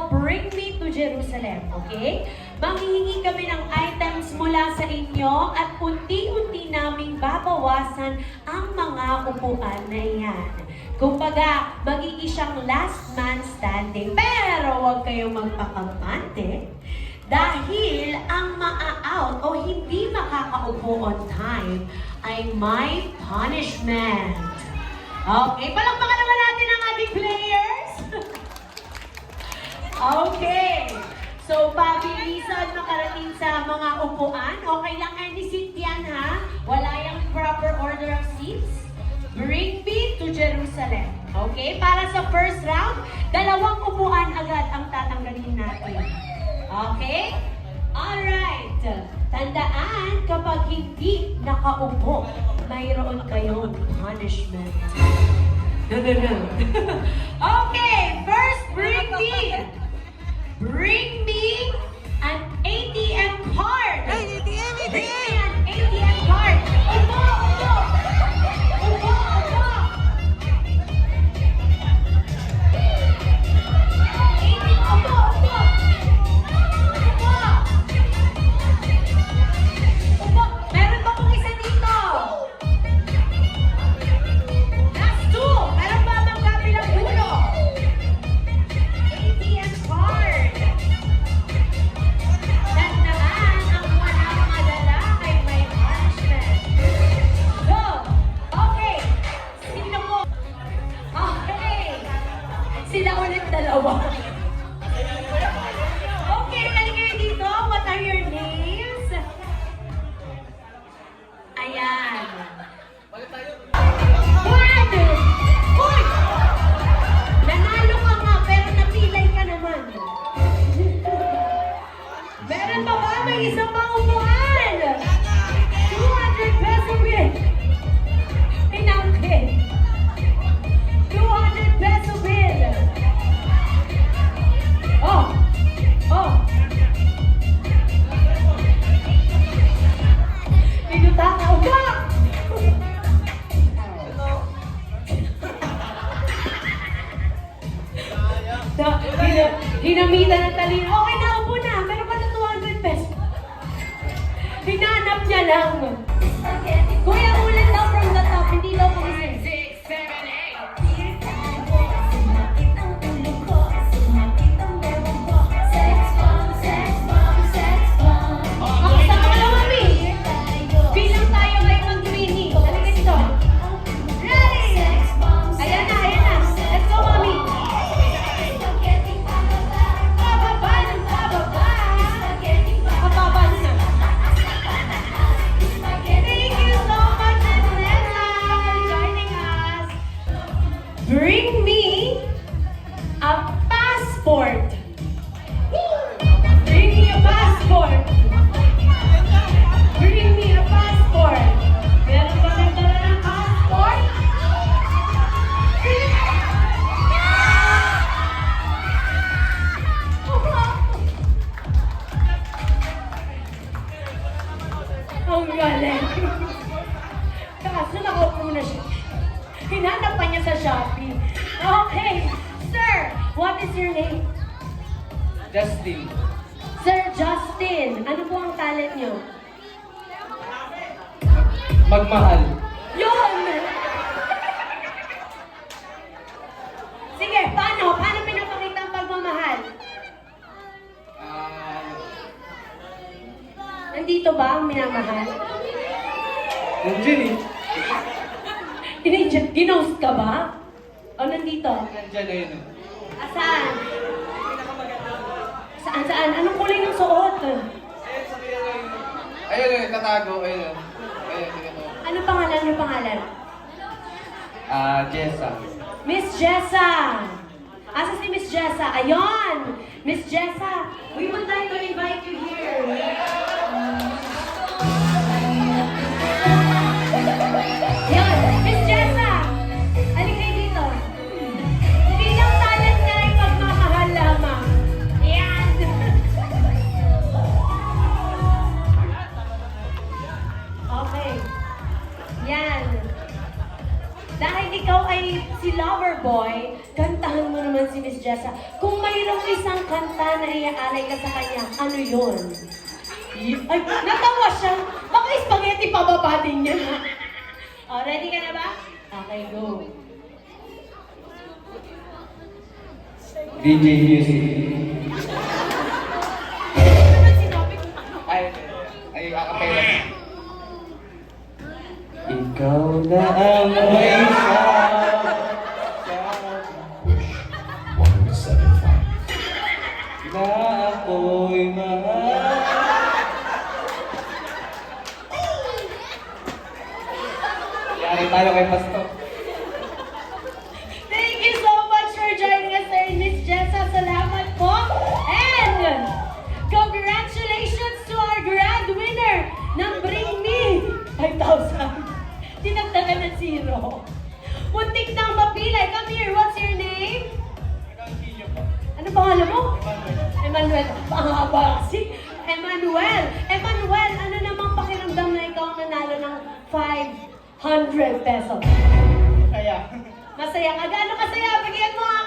called Bring Me to Jerusalem, okay? Manghihingi kami ng items mula sa inyo at unti-unti naming babawasan ang mga upuan na iyan. Kumbaga, magiging siyang last man standing. Pero huwag kayong magpakampante dahil ang maa-out o hindi makakaupo on time ay may punishment. Okay, palakpakan naman natin ang ating players. Okay. So, pabilisan makarating sa mga upuan. Okay lang, any seat yan, ha? Wala yung proper order of seats. Bring me to Jerusalem. Okay? Para sa first round, 2 upuan agad ang tatanggalin natin. Okay? Alright. Tandaan, kapag hindi nakaupo, mayroon kayong punishment. No. Okay, first, bring me an ATM card. Ay, ATM! Bring me an ATM card. Upo. Meron pa pong isa dito. Last 2. Meron pa bang kabilang dulo? ATM card. Tandaan, ang walang madala ay may punishment. Go! Okay. Sino po? Okay. Sila ulit 2. Okay, kali kayo dito. What are your names? Ayan. One! Uy! Nanalo ka nga, pero napilay ka naman. Meron pa ba? May isang pang upuan! 200 peso bill! Pinangkin! 200 peso bill! Oh! Pinuta ka! Upa! Hinamitan ng talino. Okay, naupo na. Meron pa na 200 pesos. Hinanap niya lang. Kuya, ulit daw from the top. Hindi daw pumisin. 6, 7, 8. Okay, saan ka na, mami? Bilang tayo ay mag-winning. Halika dito. Ready? Ayan na. Let's go, mami. Pababa na. Thank you so much, Nessa, for joining us. Bring me a passport. Bring me a passport. Bring me a passport. Meron ba nagdala ng passport? Ang galing. Kaso nakaupo na siya. Hinanap pa niya sa Shopee. Okay. Sir, what is your name? Justin. Sir Justin, ano po ang talent niyo? Magmahal. Yun! Sige, paano? Paano pinapakita ang pagmamahal? Nandito ba ang minamahal? Nandiyan eh. Ginost ka ba? O nandito? Nandiyan, ayun eh. Saan? Saan? Anong kulay ng suot? Ayun, tatago. Ayun. Ano pangalan? Jessa. Miss Jessa! Asa si Miss Jessa? Ayon! Miss Jessa, we would like to invite you here. Yan! Miss Jessa! Halika kayo dito. Bilang talent niya ay pagmamahal lamang. Yan! Okay. Yan. Dahil ikaw ay si lover boy, kantahan mo naman si Miss Jessa Jessa. Kung mayroong isang kanta na iaalay ka sa kanya, ano yun? Ay, natawa siya. Baka spaghetti pababa din niya. Oh, ready ka na ba? Okay, go. DJ Music. Ano naman sinabi ko? Ay, akapela. Ikaw na ang may isa. 107.5. Na ako'y mahal. Yari tayo kay Pasto. Thank you so much for joining us there, Miss Jessa. Salamat po. And congratulations to our grand winner ng Bring Me 5,000. Dinagdagan ng zero. Muntik nang mapilay. Come here. What's your name? Ano pangalan mo? Emmanuel. Pangaba kasi. Emmanuel. Emmanuel, ano namang pakiramdam na ikaw ang nanalo ng 500 pesos? Kaya. Masaya ka. Gaano kasaya? Bigyan mo ang